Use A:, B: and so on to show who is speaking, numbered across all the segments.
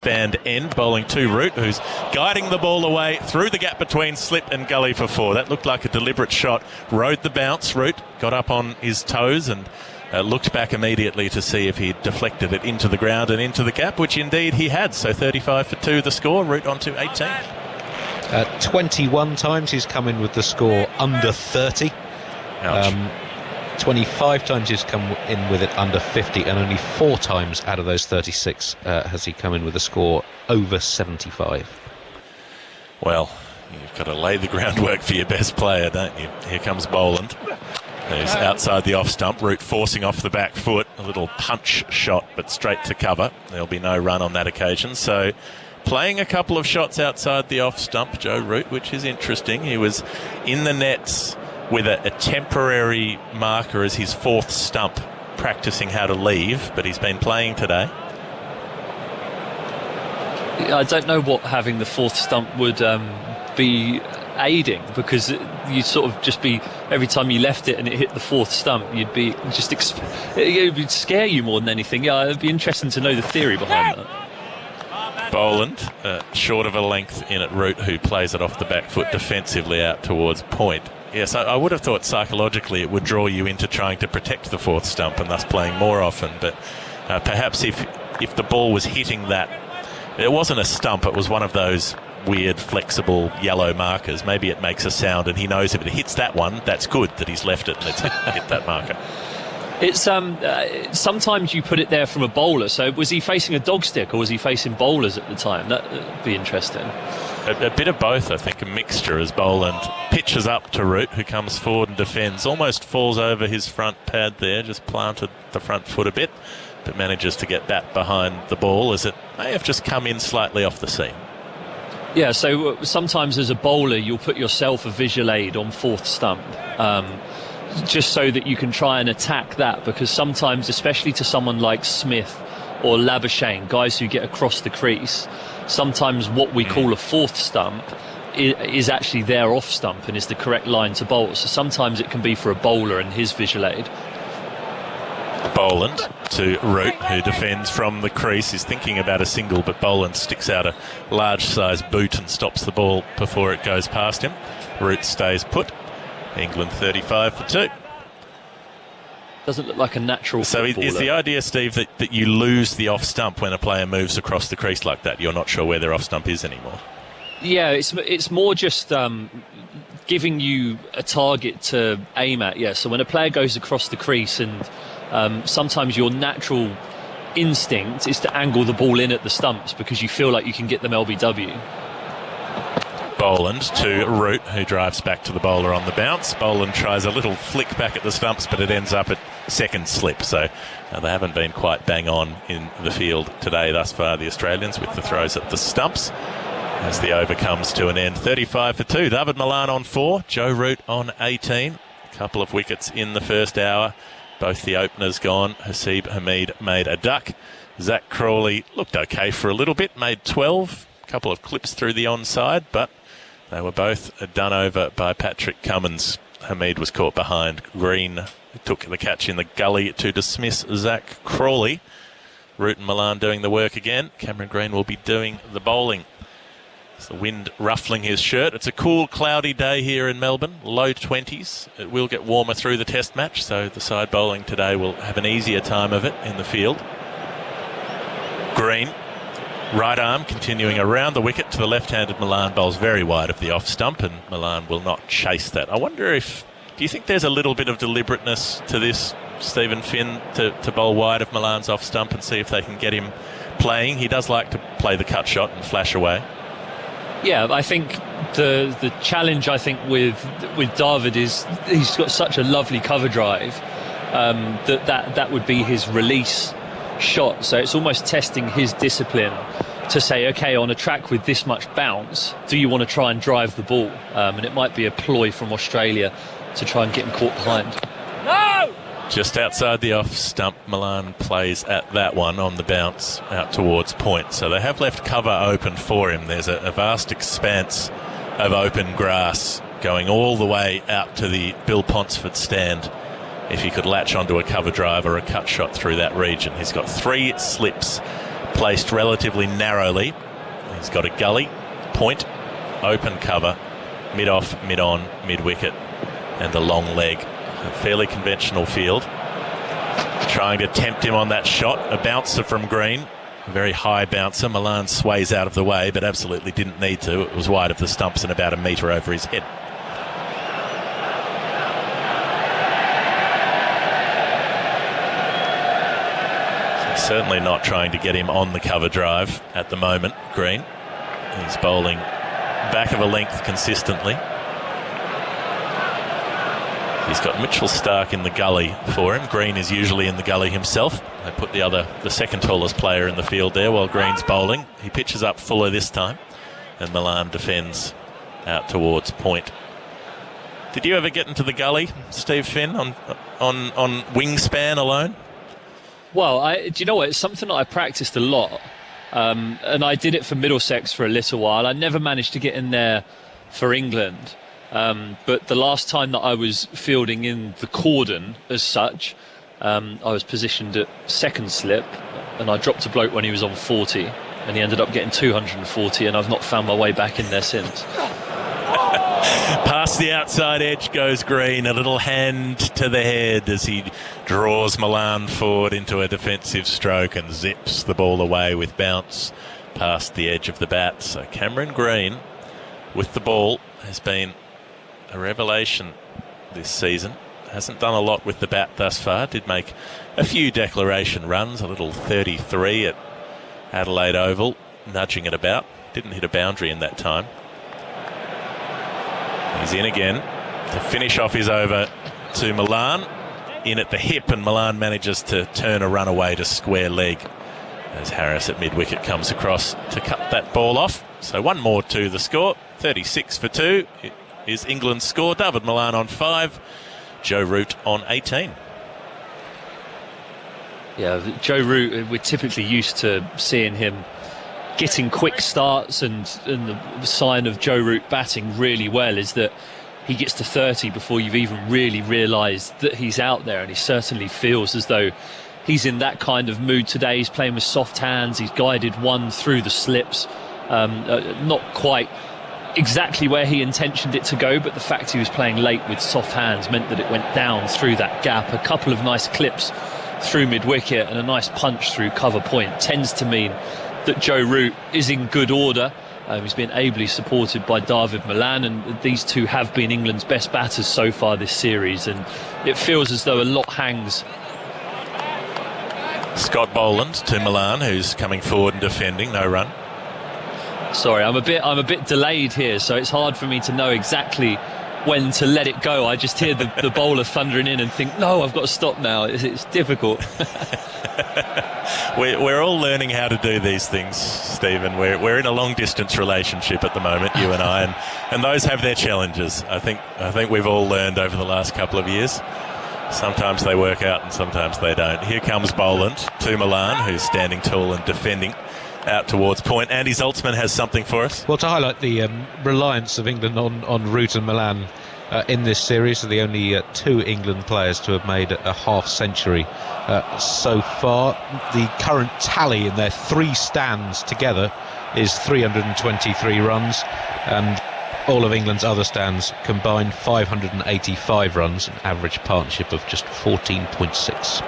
A: band end, bowling to Root, who's guiding the ball away through the gap between slip and gully for 4. That looked like a deliberate shot. Rode the bounce. Root got up on his toes and looked back immediately to see if he deflected it into the ground and into the gap, which indeed he had. So 35 for 2 the score. Root on to 18.
B: 21 times he's come in with the score under 30.
A: Ouch.
B: 25 times he's come in with it under 50, and only 4 times out of those 36 has he come in with a score over 75.
A: Well, you've got to lay the groundwork for your best player, don't you? Here comes Boland, who's outside the off stump. Root forcing off the back foot. A little punch shot, but straight to cover. There'll be no run on that occasion. So playing a couple of shots outside the off stump, Joe Root, which is interesting. He was in the nets with a temporary marker as his 4th stump, practicing how to leave, but he's been playing today.
C: I don't know what having the 4th stump would be aiding, because you'd sort of just be, every time you left it and it hit the 4th stump, you'd be just it would scare you more than anything. Yeah, it'd be interesting to know the theory behind that.
A: Boland, short of a length in at Root, who plays it off the back foot defensively out towards point. Yes, I would have thought psychologically it would draw you into trying to protect the 4th stump and thus playing more often. But perhaps if the ball was hitting that, it wasn't a stump, it was one of those weird flexible yellow markers. Maybe it makes a sound and he knows if it hits that one, that's good that he's left it and it's hit that marker.
C: It's sometimes you put it there from a bowler. So was he facing a dog stick or was he facing bowlers at the time? That'd be interesting.
A: A bit of both, I think, a mixture, as Boland pitches up to Root, who comes forward and defends. Almost falls over his front pad there, just planted the front foot a bit, but manages to get that behind the ball as it may have just come in slightly off the seam.
C: Yeah, so sometimes as a bowler you'll put yourself a visual aid on 4th stump, just so that you can try and attack that, because sometimes, especially to someone like Smith or Labuschagne, guys who get across the crease, sometimes what we call a 4th stump is actually their off stump and is the correct line to bowl. So sometimes it can be for a bowler and his visual aid.
A: Boland to Root, who defends from the crease. He's thinking about a single, but Boland sticks out a large size boot and stops the ball before it goes past him. Root stays put. England 35 for 2.
C: Doesn't look like a natural footballer.
A: So is the idea, Steve, that you lose the off stump when a player moves across the crease like that? You're not sure where their off stump is anymore?
C: Yeah, it's more just giving you a target to aim at. Yeah, so when a player goes across the crease, and sometimes your natural instinct is to angle the ball in at the stumps because you feel like you can get them LBW.
A: Boland to Root, who drives back to the bowler on the bounce. Boland tries a little flick back at the stumps, but it ends up at 2nd slip. So they haven't been quite bang on in the field today thus far, the Australians, with the throws at the stumps. As the over comes to an end, 35 for 2. David Malan on 4, Joe Root on 18. A couple of wickets in the first hour. Both the openers gone. Haseeb Hameed made a duck. Zach Crawley looked okay for a little bit, made 12. A couple of clips through the onside, but they were both done over by Patrick Cummins. Hameed was caught behind. Green took the catch in the gully to dismiss Zach Crawley. Root and Malan doing the work again. Cameron Green will be doing the bowling. It's the wind ruffling his shirt. It's a cool, cloudy day here in Melbourne. Low 20s. It will get warmer through the test match, so the side bowling today will have an easier time of it in the field. Green. Right arm continuing around the wicket to the left-handed. Malan bowls very wide of the off stump, and Malan will not chase that. I wonder do you think there's a little bit of deliberateness to this, Stephen Finn, to bowl wide of Malan's off stump and see if they can get him playing? He does like to play the cut shot and flash away.
C: Yeah, I think the challenge, with David is he's got such a lovely cover drive that would be his release shot. So it's almost testing his discipline to say, okay, on a track with this much bounce, do you want to try and drive the ball? And it might be a ploy from Australia to try and get him caught behind.
A: No! Just outside the off stump, Malan plays at that one on the bounce out towards point. So they have left cover open for him. There's a vast expanse of open grass going all the way out to the Bill Ponsford stand. If he could latch onto a cover drive or a cut shot through that region. He's got 3 slips placed relatively narrowly. He's got a gully, point, open cover, mid-off, mid-on, mid-wicket, and a long leg. A fairly conventional field. Trying to tempt him on that shot. A bouncer from Green. A very high bouncer. Malan sways out of the way, but absolutely didn't need to. It was wide of the stumps and about a metre over his head. So certainly not trying to get him on the cover drive at the moment, Green. He's bowling back of a length consistently. He's got Mitchell Starc in the gully for him. Green is usually in the gully himself. They put the second tallest player in the field there while Green's bowling. He pitches up fuller this time, and Malan defends out towards point. Did you ever get into the gully, Steve Finn, on wingspan alone?
C: Well, do you know what? It's something that I practiced a lot, and I did it for Middlesex for a little while. I never managed to get in there for England. But the last time that I was fielding in the cordon as such, I was positioned at second slip, and I dropped a bloke when he was on 40, and he ended up getting 240, and I've not found my way back in there since.
A: Past the outside edge goes Green, a little hand to the head as he draws Malan forward into a defensive stroke and zips the ball away with bounce past the edge of the bat. So Cameron Green with the ball has been a revelation this season. Hasn't done a lot with the bat thus far. Did make a few declaration runs, a little 33 at Adelaide Oval, nudging it about. Didn't hit a boundary in that time. He's in again to finish off his over to Malan. In at the hip, and Malan manages to turn a run away to square leg as Harris at mid-wicket comes across to cut that ball off. So one more to the score. 36 for 2 is England's score. David Malan on 5, Joe Root on 18.
C: Yeah, Joe Root, we're typically used to seeing him getting quick starts, and the sign of Joe Root batting really well is that he gets to 30 before you've even really realised that he's out there, and he certainly feels as though he's in that kind of mood today. He's playing with soft hands, he's guided one through the slips, not quite exactly where he intentioned it to go, but the fact he was playing late with soft hands meant that it went down through that gap. A couple of nice clips through mid-wicket and a nice punch through cover point tends to mean that Joe Root is in good order. He's been ably supported by David Malan, and these two have been England's best batters so far this series, and it feels as though a lot hangs.
A: Scott Boland to Malan, who's coming forward and defending. No run.
C: Sorry, I'm a bit delayed here, so it's hard for me to know exactly when to let it go. I just hear the bowler thundering in and think, no, I've got to stop now. It's difficult.
A: We're all learning how to do these things, Stephen. We're in a long distance relationship at the moment, you and I, and those have their challenges. I think we've all learned over the last couple of years. Sometimes they work out and sometimes they don't. Here comes Boland to Malan, who's standing tall and defending out towards point. Andy Zaltzman has something for us.
B: Well, to highlight the reliance of England on Root and Malan in this series, are the only two England players to have made a half century so far. The current tally in their three stands together is 323 runs, and all of England's other stands combined 585 runs, an average partnership of just 14.6.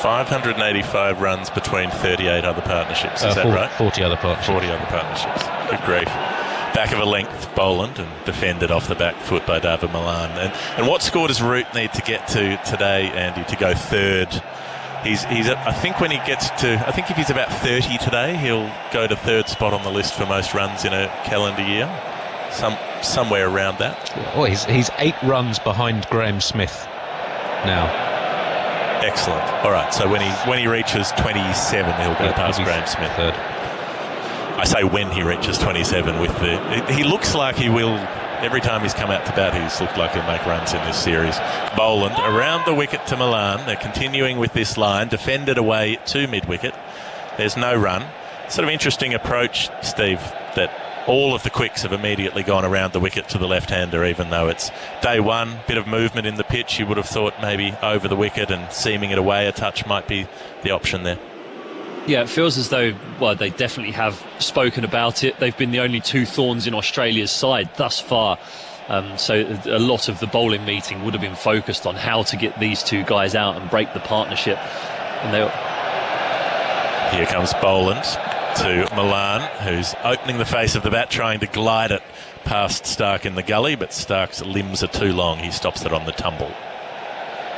A: 585 runs between 38 other partnerships, is that right?
B: 40 other partnerships.
A: 40 other partnerships. Good grief. Back of a length, Boland, and defended off the back foot by David Malan. And what score does Root need to get to today, Andy, to go third? He's I think if he's about 30 today, he'll go to third spot on the list for most runs in a calendar year. Somewhere around that.
B: Well, he's 8 runs behind Graham Smith now.
A: Excellent. All right, so when he reaches 27, he'll go past Graham Smith.
B: Third.
A: I say when he reaches 27 he looks like he will. Every time he's come out to bat, he's looked like he'll make runs in this series. Boland around the wicket to Malan. They're continuing with this line, defended away to mid-wicket. There's no run. Sort of interesting approach, Steve, that all of the quicks have immediately gone around the wicket to the left-hander, even though it's day one. Bit of movement in the pitch. You would have thought maybe over the wicket and seaming it away a touch might be the option there.
C: Yeah, it feels as though, well, they definitely have spoken about it. They've been the only two thorns in Australia's side thus far. So a lot of the bowling meeting would have been focused on how to get these two guys out and break the partnership. And
A: here comes Boland to Milan, who's opening the face of the bat, trying to glide it past Stark in the gully, but Stark's limbs are too long. He stops it on the tumble.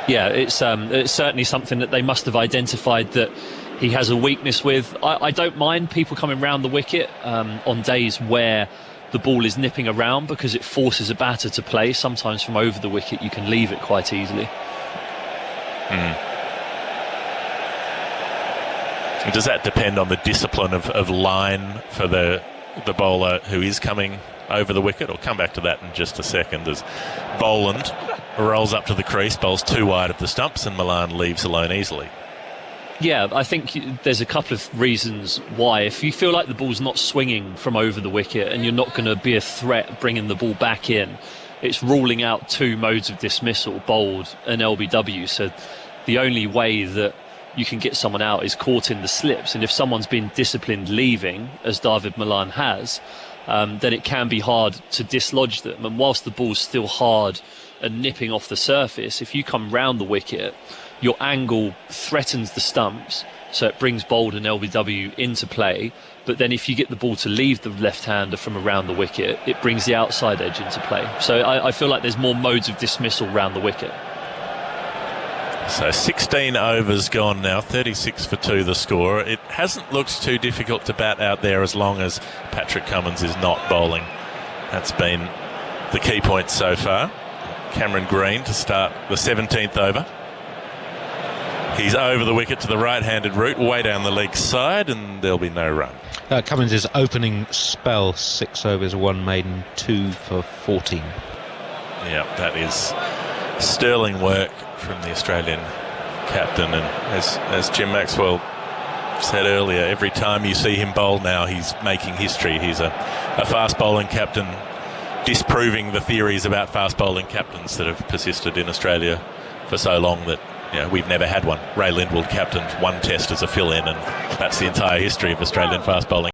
C: Yeah, it's certainly something that they must have identified that he has a weakness with. I don't mind people coming round the wicket on days where the ball is nipping around, because it forces a batter to play. Sometimes from over the wicket you can leave it quite easily.
A: Does that depend on the discipline of line for the bowler who is coming over the wicket? I'll come back to that in just a second, as Boland rolls up to the crease, bowls too wide of the stumps, and Milan leaves alone easily.
C: Yeah, I think there's a couple of reasons why. If you feel like the ball's not swinging from over the wicket and you're not going to be a threat bringing the ball back in, it's ruling out two modes of dismissal, bowled and LBW. So the only way that you can get someone out is caught in the slips. And if someone's been disciplined leaving, as David Milan has, then it can be hard to dislodge them. And whilst the ball's still hard and nipping off the surface, if you come round the wicket, your angle threatens the stumps, so it brings bowled and LBW into play. But then if you get the ball to leave the left-hander from around the wicket, it brings the outside edge into play. So I feel like there's more modes of dismissal round the wicket.
A: So 16 overs gone now, 36 for 2 the score. It hasn't looked too difficult to bat out there as long as Patrick Cummins is not bowling. That's been the key point so far. Cameron Green to start the 17th over. He's over the wicket to the right-handed route, way down the leg side, and there'll be no run.
B: Cummins' opening spell, 6 overs, 1 maiden, 2 for 14.
A: Yeah, that is sterling work from the Australian captain. And as Jim Maxwell said earlier, every time you see him bowl now, he's making history. He's a fast bowling captain, disproving the theories about fast bowling captains that have persisted in Australia for so long that we've never had one. Ray Lindwald captained one test as a fill-in, and that's the entire history of Australian fast bowling.